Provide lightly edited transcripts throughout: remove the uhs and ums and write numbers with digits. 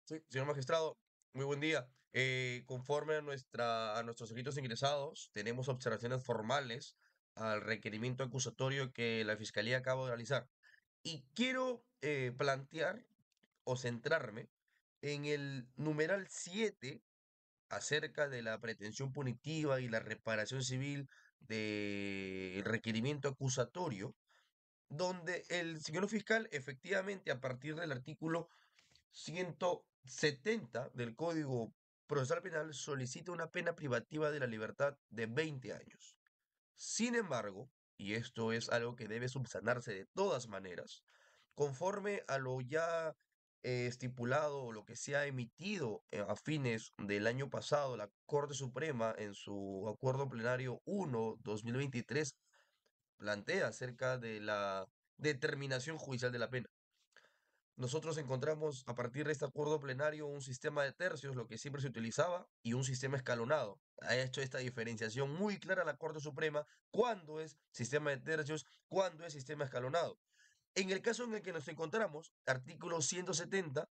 Sí, señor magistrado, muy buen día. Conforme a a nuestros escritos ingresados, tenemos observaciones formales al requerimiento acusatorio que la Fiscalía acaba de realizar. Y quiero plantear o centrarme en el numeral 7 acerca de la pretensión punitiva y la reparación civil del requerimiento acusatorio, donde el señor fiscal efectivamente a partir del artículo 170 del Código Procesal Penal solicita una pena privativa de la libertad de 20 años. Sin embargo, y esto es algo que debe subsanarse de todas maneras, conforme a lo ya estipulado o lo que se ha emitido a fines del año pasado, la Corte Suprema en su Acuerdo Plenario 1/2023 plantea acerca de la determinación judicial de la pena. Nosotros encontramos a partir de este acuerdo plenario un sistema de tercios, lo que siempre se utilizaba, y un sistema escalonado. Ha hecho esta diferenciación muy clara la Corte Suprema cuándo es sistema de tercios, cuándo es sistema escalonado. En el caso en el que nos encontramos, artículo 170,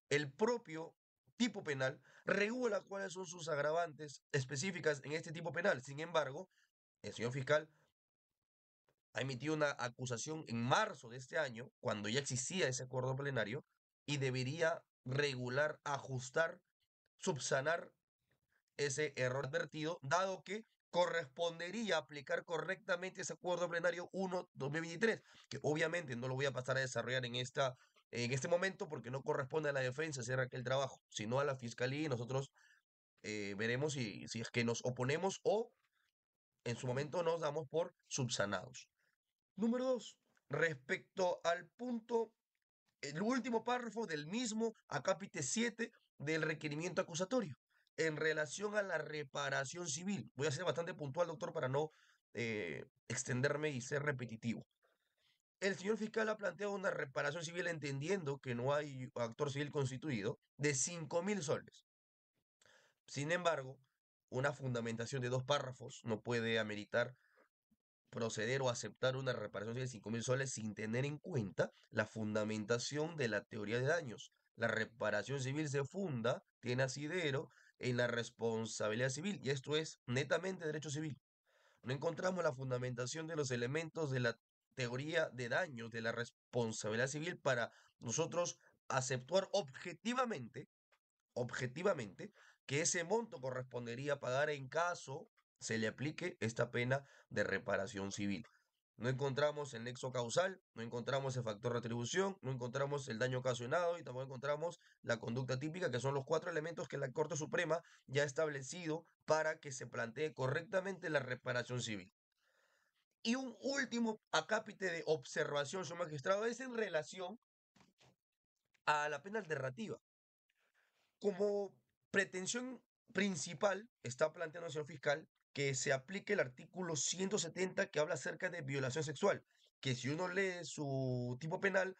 el propio tipo penal regula cuáles son sus agravantes específicas en este tipo penal. Sin embargo, el señor fiscal ha emitido una acusación en marzo de este año, cuando ya existía ese acuerdo plenario, y debería regular, ajustar, subsanar ese error advertido, dado que correspondería aplicar correctamente ese acuerdo plenario 1/2023, que obviamente no lo voy a pasar a desarrollar en este momento porque no corresponde a la defensa hacer aquel trabajo, sino a la fiscalía y nosotros veremos si es que nos oponemos o en su momento nos damos por subsanados. Número dos, respecto al punto, el último párrafo del mismo acápite 7 del requerimiento acusatorio, en relación a la reparación civil. Voy a ser bastante puntual, doctor, para no extenderme y ser repetitivo. El señor fiscal ha planteado una reparación civil entendiendo que no hay actor civil constituido de 5.000 soles. Sin embargo, una fundamentación de dos párrafos no puede ameritar proceder o aceptar una reparación de 5.000 soles sin tener en cuenta la fundamentación de la teoría de daños. La reparación civil se funda, tiene asidero en la responsabilidad civil y esto es netamente derecho civil. No encontramos la fundamentación de los elementos de la teoría de daños de la responsabilidad civil para nosotros aceptar objetivamente, que ese monto correspondería pagar en caso se le aplique esta pena de reparación civil. No encontramos el nexo causal, no encontramos el factor retribución, no encontramos el daño ocasionado y tampoco encontramos la conducta típica, que son los cuatro elementos que la Corte Suprema ya ha establecido para que se plantee correctamente la reparación civil. Y un último acápite de observación, señor magistrado, es en relación a la pena alternativa. Como pretensión principal, está planteando el señor fiscal que se aplique el artículo 170 que habla acerca de violación sexual, que si uno lee su tipo penal,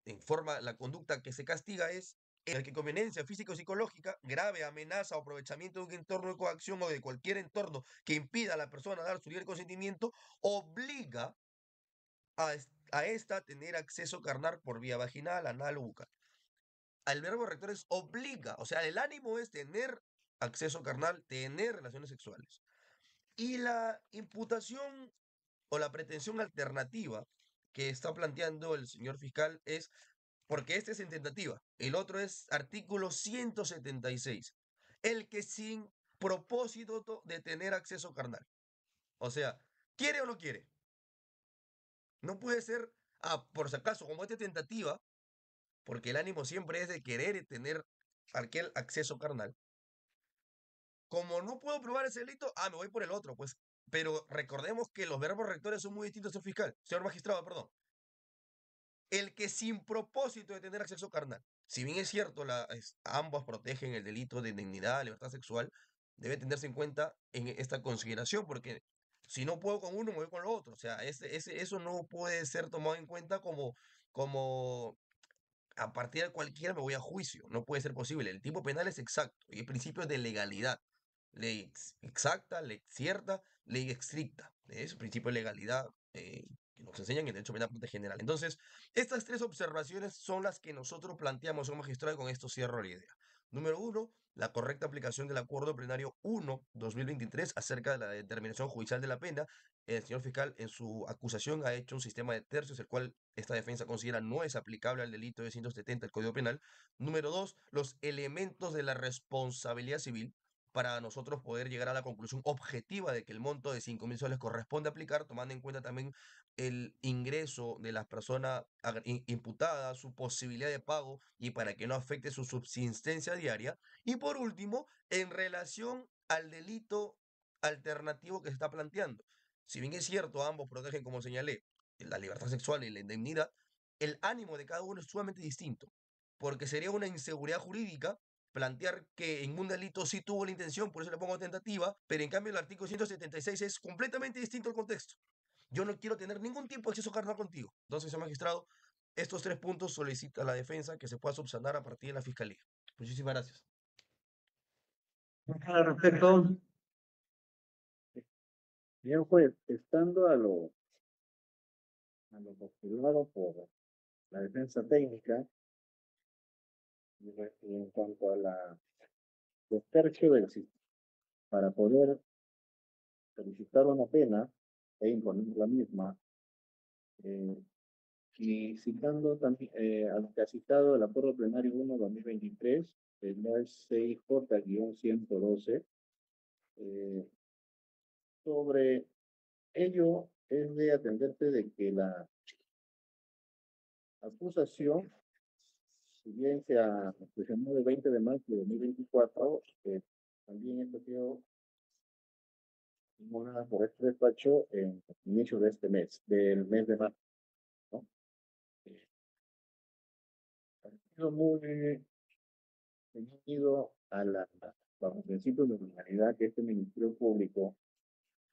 informa la conducta que se castiga es en el que conveniencia física o psicológica, grave amenaza o aprovechamiento de un entorno de coacción o de cualquier entorno que impida a la persona dar su libre consentimiento, obliga a esta a tener acceso carnal por vía vaginal, anal o bucal. Al verbo rector es obliga, o sea, el ánimo es tener acceso carnal, tener relaciones sexuales. Y la imputación o la pretensión alternativa que está planteando el señor fiscal es, porque este es en tentativa, el otro es artículo 176, el que sin propósito de tener acceso carnal. O sea, ¿quiere o no quiere? No puede ser, por si acaso, como esta tentativa, porque el ánimo siempre es de querer y tener aquel acceso carnal. Como no puedo probar ese delito, me voy por el otro, pues. Pero recordemos que los verbos rectores son muy distintos, señor fiscal, señor magistrado, perdón. El que sin propósito de tener acceso carnal, si bien es cierto, ambos protegen el delito de indignidad, libertad sexual, debe tenerse en cuenta en esta consideración, porque si no puedo con uno, me voy con lo otro. O sea, eso no puede ser tomado en cuenta como a partir de cualquiera me voy a juicio. No puede ser posible. El tipo penal es exacto y el principio es de legalidad. Ley exacta, ley cierta, ley estricta. Es principio de legalidad que nos enseñan en Derecho Penal General. Entonces, estas tres observaciones son las que nosotros planteamos, señor magistrado, y con esto cierro la idea. Número uno, la correcta aplicación del Acuerdo Plenario 1/2023 acerca de la determinación judicial de la pena. El señor fiscal en su acusación ha hecho un sistema de tercios, el cual esta defensa considera no es aplicable al delito de 170 del Código Penal. Número dos, los elementos de la responsabilidad civil para nosotros poder llegar a la conclusión objetiva de que el monto de 5.000 soles corresponde aplicar, tomando en cuenta también el ingreso de las personas imputadas, su posibilidad de pago y para que no afecte su subsistencia diaria. Y por último, en relación al delito alternativo que se está planteando. Si bien es cierto, ambos protegen, como señalé, la libertad sexual y la indemnidad, el ánimo de cada uno es sumamente distinto, porque sería una inseguridad jurídica plantear que en un delito sí tuvo la intención, por eso le pongo tentativa, pero en cambio el artículo 176 es completamente distinto al contexto. Yo no quiero tener ningún tipo de exceso carnal contigo. Entonces, señor magistrado, estos tres puntos solicita la defensa que se pueda subsanar a partir de la fiscalía. Muchísimas gracias. Al respecto, señor juez, estando a lo postulado por la defensa técnica, y en cuanto a los tercios del sistema, para poder solicitar una pena e imponer la misma, eh, y citando también al que ha citado el Acuerdo Plenario 1/2023, el 6J-112, sobre ello es de atenderse de que la acusación, si bien se ha presionado el 20 de marzo de 2024, también esto quedó simulada por este despacho en el inicio de este mes, del mes de marzo, ¿no? Ha sido muy ceñido bajo el principio de normalidad que este Ministerio Público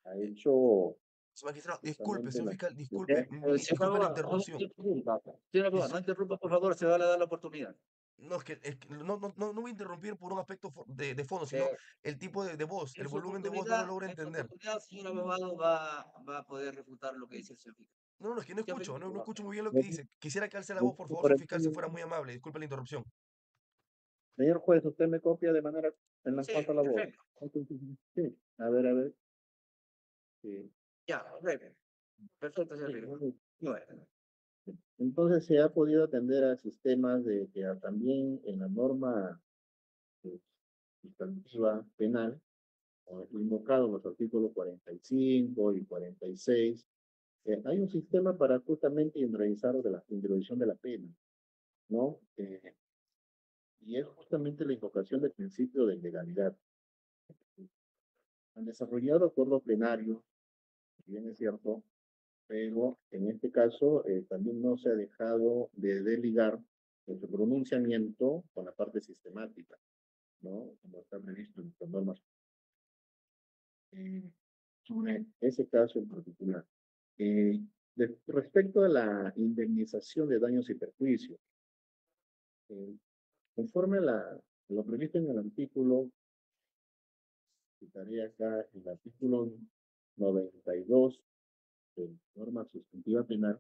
ha hecho Señor magistrado, disculpe, justamente señor la... fiscal, disculpe, Señor disculpe la abogado, interrupción. señor abogado, no Dis- interrumpa, por favor, se va a dar la oportunidad. no, es que no voy a interrumpir por un aspecto de fondo, sino el tipo de voz, el volumen de voz no lo logro En su entender. oportunidad, señor abogado, va a poder refutar lo que dice el señor fiscal. No, no, es que no Señor escucho, fiscal, no por escucho favor. muy bien lo que dice. Quisiera que alce la voz, por favor, Por señor el fiscal, si fuera muy amable. Disculpe la interrupción. señor juez, usted me copia de manera en la Sí, cuanto a la voz. perfecto. Sí, a ver, a ver. Sí. Ya, perfecto. Perfecto, señor Rico. Bueno, Entonces se ha podido atender a sistemas de que también en la norma sustantiva penal, como invocado los artículos 45 y 46, hay un sistema para justamente realizar de la introducción de la pena, ¿no? Y es justamente la invocación del principio de legalidad. Han desarrollado acuerdo plenario, si bien es cierto, pero en este caso también no se ha dejado de desligar su pronunciamiento con la parte sistemática, ¿no? Como está previsto en las normas sobre ese caso en particular. Eh, Respecto a la indemnización de daños y perjuicios, eh, conforme a lo previsto en el artículo, citaré acá el artículo 92 de la norma sustantiva penal,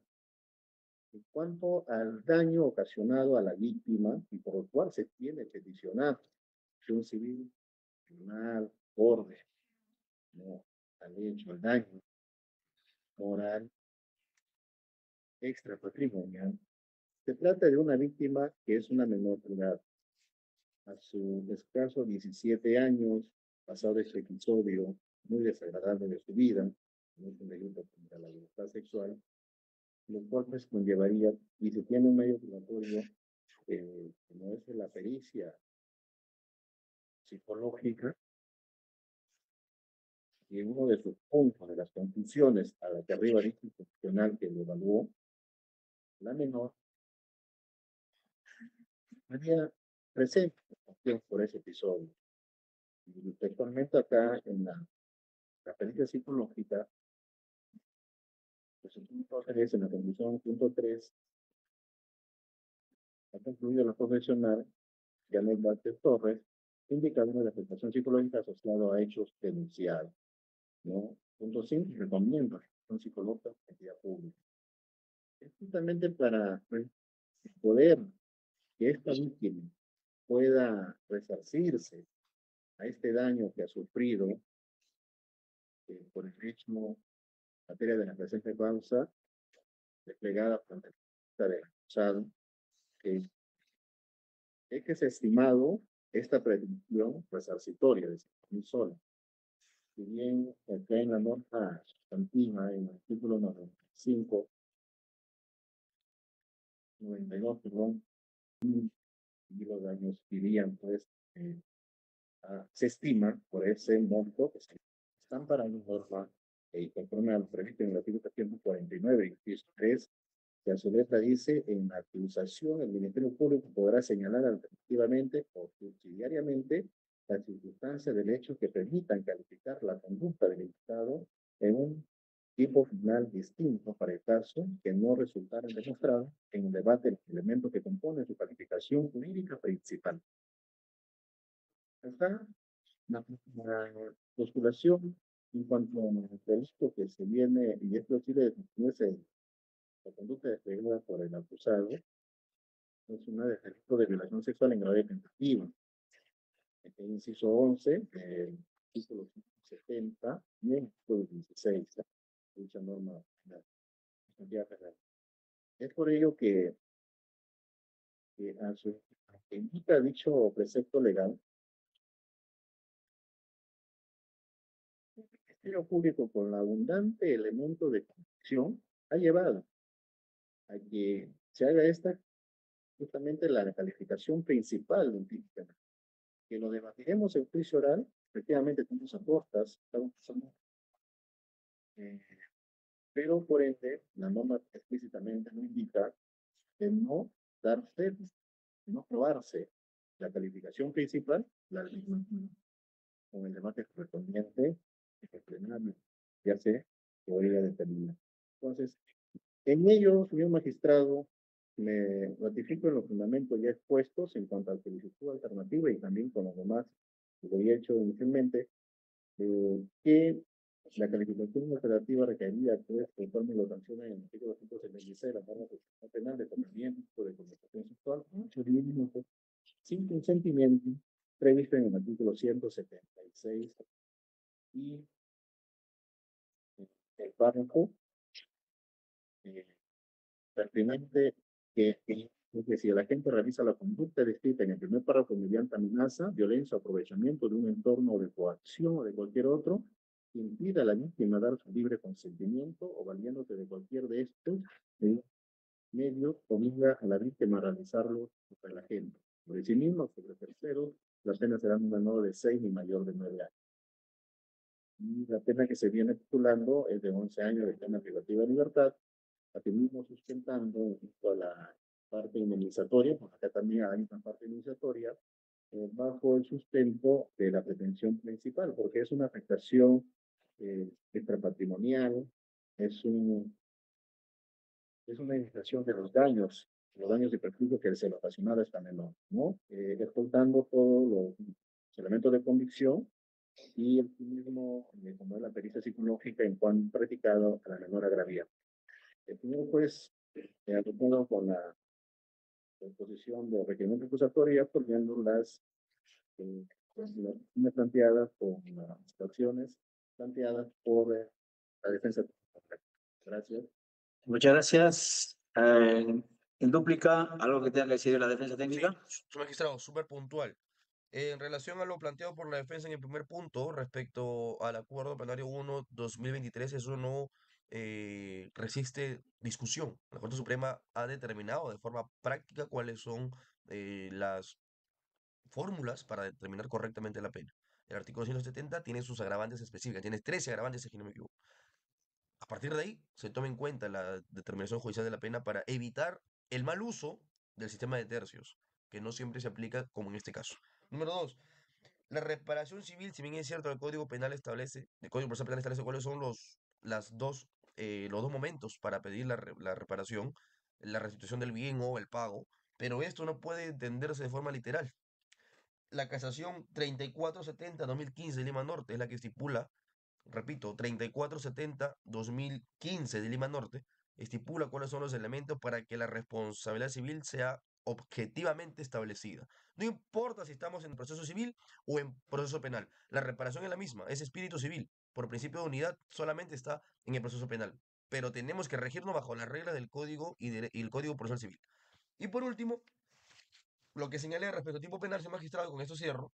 en cuanto al daño ocasionado a la víctima y por el cual se tiene peticionar acción civil, tribunal, orden, ¿no? Al hecho, al daño moral extrapatrimonial, se trata de una víctima que es una menor de edad. A su escaso 17 años, pasado este episodio muy desagradable de su vida, no es un delito contra la libertad sexual, lo cual pues conllevaría, y se tiene un medio probatorio, como es la pericia psicológica, y uno de sus puntos, de las conclusiones a la que arriba dice el profesional que lo evaluó, la menor había presente por ese episodio. Y textualmente acá en la pericia psicológica, pues el punto 3, en la conclusión punto 3, ha concluido la profesional Janet Vázquez Torres, indicando la afectación psicológica asociada a hechos denunciados, ¿no? Punto 5, recomienda a un psicólogo de entidad pública. Es justamente para poder que esta víctima pueda resarcirse a este daño que ha sufrido por el mismo materia de la presente causa desplegada frente a la del acusado, que es que se ha estimado esta pretensión resarcitoria de 5.000 soles. Si bien acá en la norma sustantiva, en el artículo 95, 92, perdón, y los daños irían, pues, se estima por ese monto que están para la norma y conforme al previsto en el artículo 149, inciso 3, que a su letra dice, en la acusación el Ministerio Público podrá señalar alternativamente o subsidiariamente las circunstancias del hecho que permitan calificar la conducta del imputado en un tipo final distinto para el caso que no resultara demostrado en el debate de los elementos que componen su calificación jurídica principal. Acá, la postulación en cuanto al delito que se viene, y es posible definirse la conducta desplegada por el acusado, es una de delito de violación sexual en grado de tentativa. El inciso 11, el artículo 170 y el artículo 16, dicha norma penal. Es por ello que indica dicho precepto legal, el Ministerio Público, con la abundante elemento de convicción, ha llevado a que se haga esta justamente la calificación principal de un tipo penal. Que lo debatiremos en juicio oral, efectivamente tenemos aportas, eh, pero por ende la norma explícitamente no indica de no darse, de no probarse la calificación principal, la misma, con el debate correspondiente, el plenario, ya se podría determinar. Entonces, en ello, señor magistrado, me ratifico en los fundamentos ya expuestos en cuanto a la solicitud alternativa y también con los demás que lo he hecho inicialmente, que la calificación operativa requerida, pues, conforme lo sanciona en el artículo 176 de la norma procesal penal de tratamiento de conversación sexual, sin consentimiento, previsto en el artículo 176 y el párrafo eh, pertinente que si el agente realiza la conducta descrita en el primer párrafo mediante amenaza, violencia o aprovechamiento de un entorno de coacción o de cualquier otro, impida a la víctima dar su libre consentimiento o valiéndose de cualquier de estos medios, obliga a la víctima a realizarlo sobre el agente. Por sí mismo, sobre terceros, la pena será una menor de 6 ni mayor de 9 años. Y la pena que se viene titulando es de 11 años de pena privativa de libertad, asimismo sustentando toda la parte indemnizatoria, porque acá también hay una parte indemnizatoria, bajo el sustento de la pretensión principal, porque es una afectación extrapatrimonial, es, es una indemnización de los daños y perjuicios que se le ocasionaron a esta menor, ¿no? Descontando todos los elementos de convicción y el mismo, como es la pericia psicológica en cuanto practicado a la menor agraviada. El primero, pues, adecuado con la exposición de requerimiento acusatoria, poniendo las planteadas con las acciones planteadas por la defensa. Gracias. Muchas gracias. En dúplica, ¿algo que tenga que decir de la defensa Sí, técnica? su magistrado, súper puntual. En relación a lo planteado por la defensa en el primer punto respecto al Acuerdo Plenario 1-2023, eso no resiste discusión. La Corte Suprema ha determinado de forma práctica cuáles son las fórmulas para determinar correctamente la pena. El artículo 170 tiene sus agravantes específicas, tiene 13 agravantes, si no me equivoco. A partir de ahí, se toma en cuenta la determinación judicial de la pena para evitar el mal uso del sistema de tercios, que no siempre se aplica como en este caso. Número dos, la reparación civil, si bien es cierto, el Código Procesal Penal establece cuáles son los dos momentos para pedir la reparación, la restitución del bien o el pago, pero esto no puede entenderse de forma literal. La casación 3470-2015 de Lima Norte es la que estipula, repito, 3470-2015 de Lima Norte, estipula cuáles son los elementos para que la responsabilidad civil sea objetivamente establecida. No importa si estamos en proceso civil o en proceso penal, la reparación es la misma, es espíritu civil. Por principio de unidad solamente está en el proceso penal, pero tenemos que regirnos bajo las reglas del Código y el Código Procesal Civil. Y por último, lo que señalé respecto al tiempo penal, señor magistrado, con esto cierro,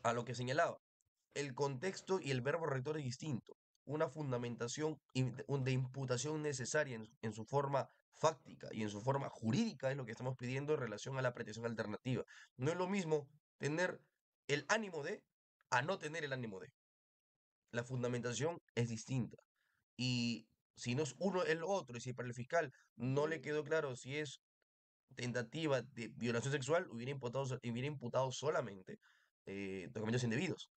a lo que señalaba, el contexto y el verbo rector es distinto. Una fundamentación de imputación necesaria en su forma fáctica y en su forma jurídica es lo que estamos pidiendo en relación a la pretensión alternativa. No es lo mismo tener el ánimo de a no tener el ánimo de. La fundamentación es distinta. Y si no es uno, es lo otro. Y si para el fiscal no le quedó claro si es tentativa de violación sexual, hubiera imputado solamente documentos indebidos.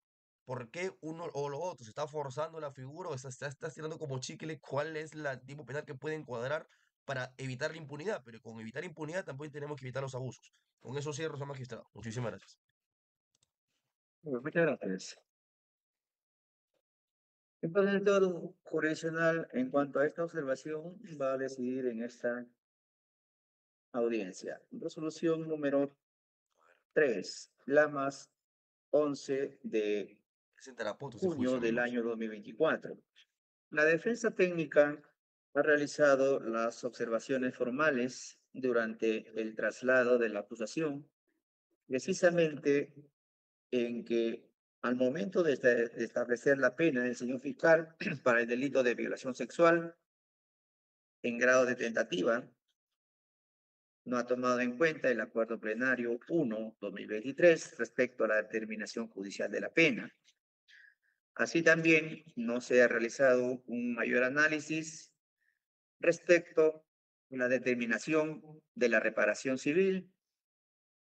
¿Por qué uno o lo otro? ¿Se está forzando la figura o está tirando como chicle cuál es el tipo penal que puede encuadrar para evitar la impunidad? Pero con evitar impunidad también tenemos que evitar los abusos. Con eso cierro, señor magistrado. Muchísimas gracias. Bueno, muchas gracias. El Parlamento Jurisdiccional, en cuanto a esta observación, va a decidir en esta audiencia. Resolución número 3, Lamas 11 de Presentará puntos de junio juicio del nomás. año 2024. La defensa técnica ha realizado las observaciones formales durante el traslado de la acusación, precisamente en que al momento de establecer la pena del señor fiscal para el delito de violación sexual en grado de tentativa, no ha tomado en cuenta el acuerdo plenario 1/2023 respecto a la determinación judicial de la pena. Así también no se ha realizado un mayor análisis respecto a la determinación de la reparación civil,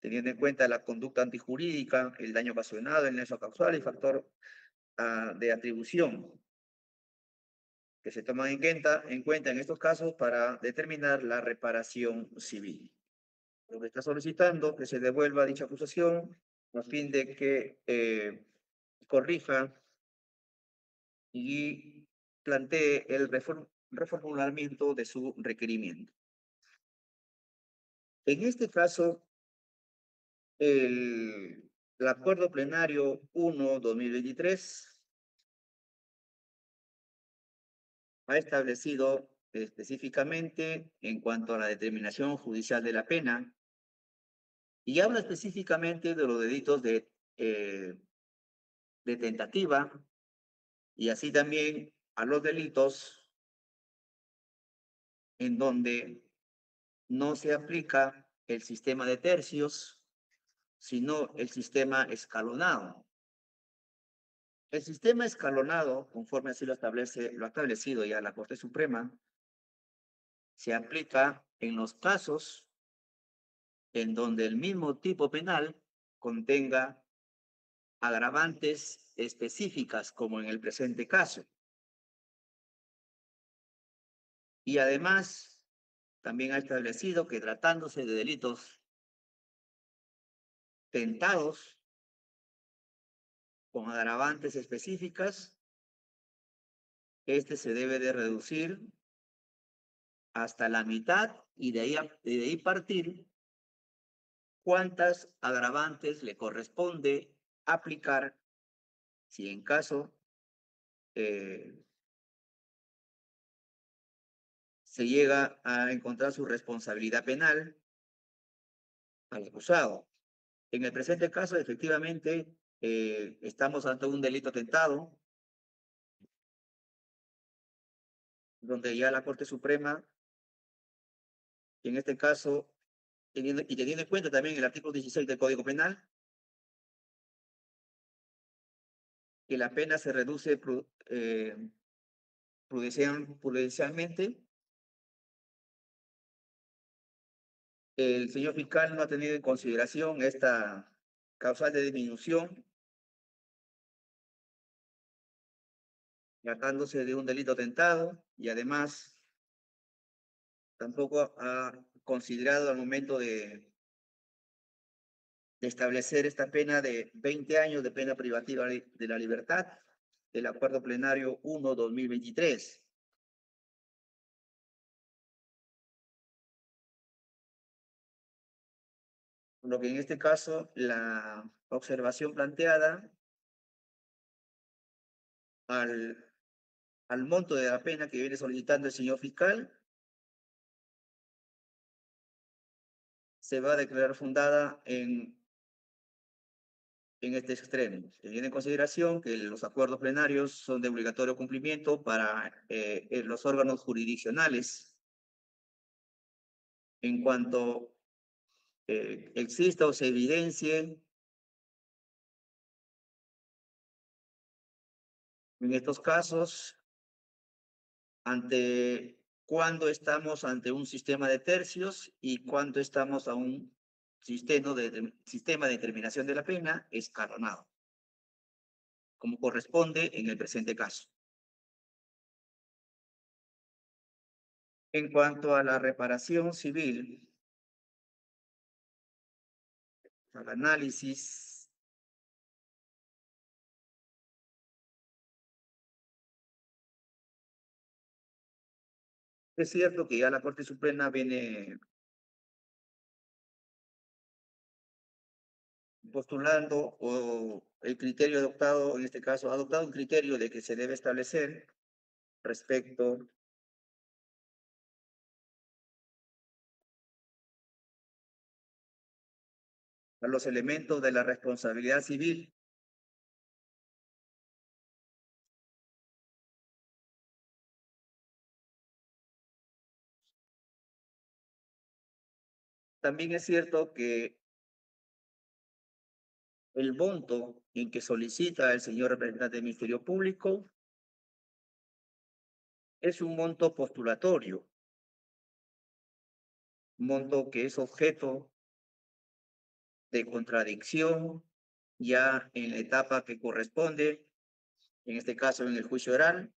teniendo en cuenta la conducta antijurídica, el daño ocasionado, el nexo causal y factor de atribución que se toman en cuenta en estos casos para determinar la reparación civil. Lo que está solicitando que se devuelva dicha acusación a fin de que corrija y plantee el reformulamiento de su requerimiento. En este caso, el acuerdo plenario 1/2023 ha establecido específicamente en cuanto a la determinación judicial de la pena y habla específicamente de los delitos de tentativa y así también a los delitos en donde no se aplica el sistema de tercios, sino el sistema escalonado. El sistema escalonado, conforme así lo ha establecido ya la Corte Suprema, se aplica en los casos en donde el mismo tipo penal contenga agravantes específicas, como en el presente caso. Y además, también ha establecido que tratándose de delitos tentados con agravantes específicas, este se debe de reducir hasta la mitad y de ahí partir cuántas agravantes le corresponde aplicar si en caso se llega a encontrar su responsabilidad penal al acusado. En el presente caso, efectivamente, estamos ante un delito tentado, donde ya la Corte Suprema, en este caso, teniendo en cuenta también el artículo 16 del Código Penal, que la pena se reduce prudencialmente, el señor fiscal no ha tenido en consideración esta causal de disminución, tratándose de un delito tentado, y además tampoco ha considerado al momento de establecer esta pena de 20 años de pena privativa de la libertad, el acuerdo plenario 1/2023. Por lo que en este caso la observación planteada al, al monto de la pena que viene solicitando el señor fiscal se va a declarar fundada en este extremo. Teniendo en consideración que los acuerdos plenarios son de obligatorio cumplimiento para los órganos jurisdiccionales. En cuanto exista o se evidencie en estos casos, ante cuando estamos ante un sistema de tercios y cuando estamos a un sistema de determinación de la pena escalonado, como corresponde en el presente caso. En cuanto a la reparación civil, al análisis, es cierto que ya la Corte Suprema viene postulando o el criterio adoptado, en este caso, ha adoptado un criterio de que se debe establecer respecto a los elementos de la responsabilidad civil. También es cierto que el monto en que solicita el señor representante del Ministerio Público es un monto postulatorio, monto que es objeto de contradicción ya en la etapa que corresponde, en este caso en el juicio oral,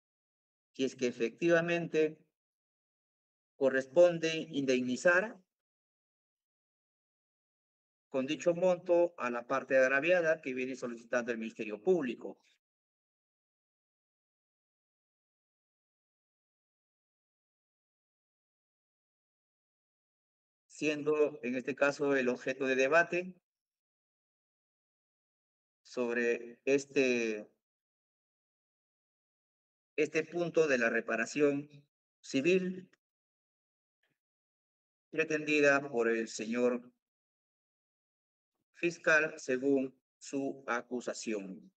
si es que efectivamente corresponde indemnizar con dicho monto a la parte agraviada que viene solicitando el Ministerio Público. Siendo en este caso el objeto de debate sobre este punto de la reparación civil pretendida por el señor fiscal según su acusación.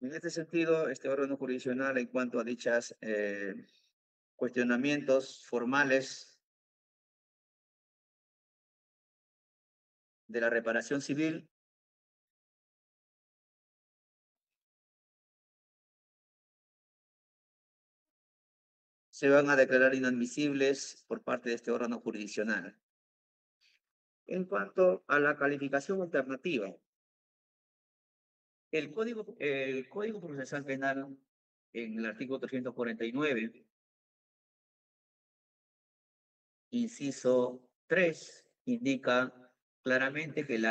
En este sentido, este órgano jurisdiccional en cuanto a dichas cuestionamientos formales de la reparación civil se van a declarar inadmisibles por parte de este órgano jurisdiccional. En cuanto a la calificación alternativa, el Código Procesal Penal, en el artículo 349, inciso 3, indica claramente que en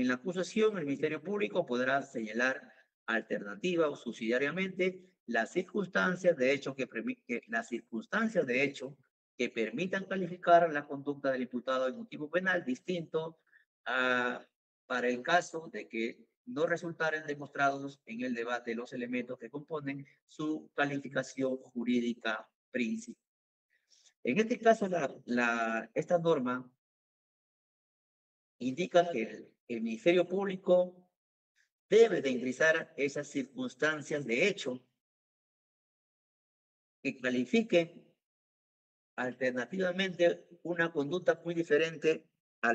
la acusación el Ministerio Público podrá señalar alternativa o subsidiariamente las circunstancias de hecho que permitan calificar la conducta del imputado en un tipo penal distinto para el caso de que no resultaran demostrados en el debate los elementos que componen su calificación jurídica principal. En este caso, esta norma indica que el Ministerio Público debe de ingresar esas circunstancias de hecho que califiquen alternativamente una conducta muy diferente a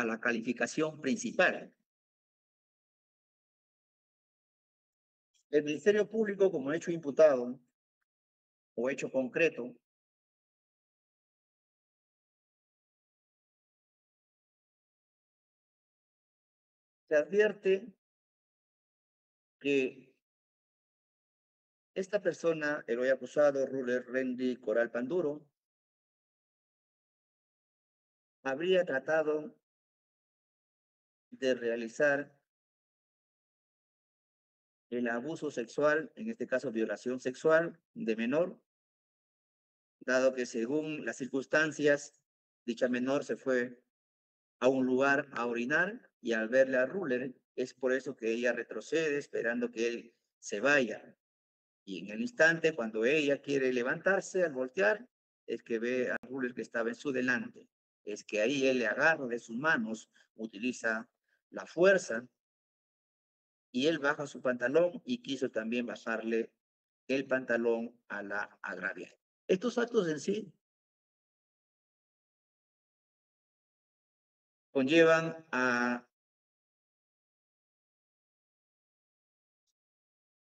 la calificación principal. El Ministerio Público, como hecho imputado o hecho concreto, se advierte que esta persona, el hoy acusado, Ruler Rendy Coral Panduro, habría tratado de realizar el abuso sexual, en este caso violación sexual de menor, dado que según las circunstancias, dicha menor se fue a un lugar a orinar y al verle a Ruler, es por eso que ella retrocede esperando que él se vaya. Y en el instante, cuando ella quiere levantarse al voltear, es que ve a Ruler que estaba en su delante. Es que ahí él le agarra de sus manos, utiliza la fuerza y él baja su pantalón y quiso también bajarle el pantalón a la agraviada. Estos actos en sí conllevan a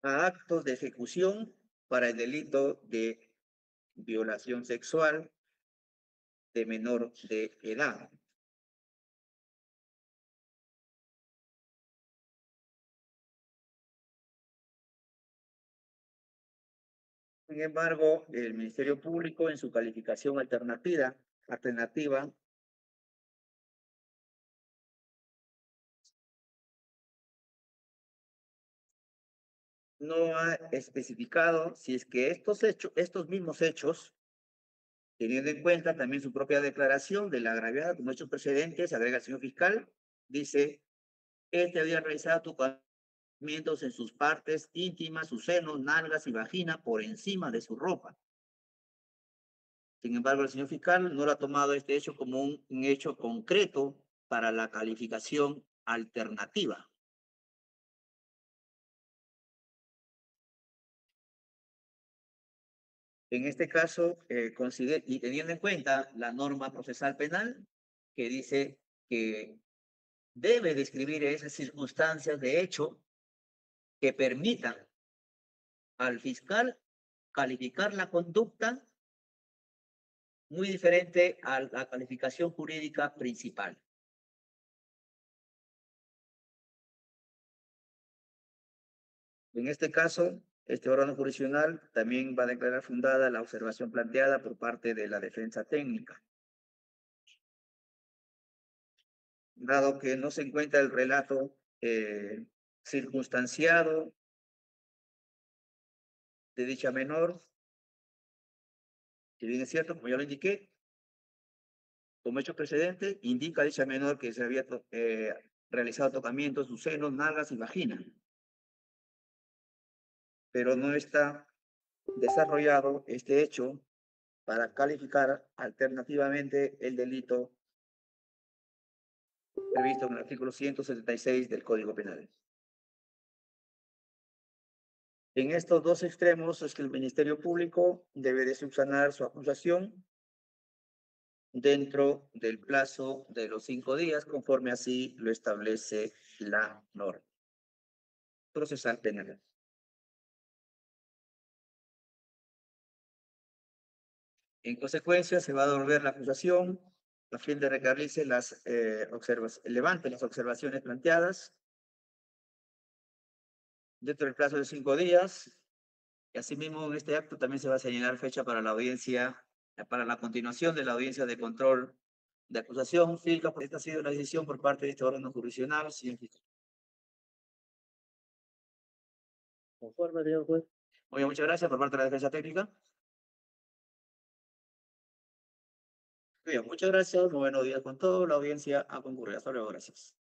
actos de ejecución para el delito de violación sexual de menor de edad. Sin embargo, el Ministerio Público en su calificación alternativa no ha especificado si es que estos mismos hechos, teniendo en cuenta también su propia declaración de la agraviada como hechos precedentes, agrega el señor fiscal, dice, este había realizado tocamientos en sus partes íntimas, sus senos, nalgas y vagina por encima de su ropa. Sin embargo, el señor fiscal no lo ha tomado este hecho como un hecho concreto para la calificación alternativa. En este caso, y teniendo en cuenta la norma procesal penal, que dice que debe describir esas circunstancias de hecho que permitan al fiscal calificar la conducta muy diferente a la calificación jurídica principal. En este caso, este órgano jurisdiccional también va a declarar fundada la observación planteada por parte de la defensa técnica. Dado que no se encuentra el relato circunstanciado de dicha menor, si bien es cierto, como ya lo indiqué, como hecho precedente, indica a dicha menor que se había realizado tocamientos en sus senos, nalgas y vagina, pero no está desarrollado este hecho para calificar alternativamente el delito previsto en el artículo 176 del Código Penal. En estos dos extremos es que el Ministerio Público debe de subsanar su acusación dentro del plazo de los 5 días, conforme así lo establece la norma procesal penal. En consecuencia, se va a devolver la acusación a fin de recargarse levante las observaciones planteadas dentro del plazo de 5 días. Y asimismo, en este acto también se va a señalar fecha para la audiencia, para la continuación de la audiencia de control de acusación. Esta ha sido la decisión por parte de este órgano jurisdiccional, señor fiscal. Conforme, señor juez. Muy bien, muchas gracias por parte de la defensa técnica. Bien, muchas gracias. Muy buenos días con todo. La audiencia ha concurrido. Hasta luego. Gracias.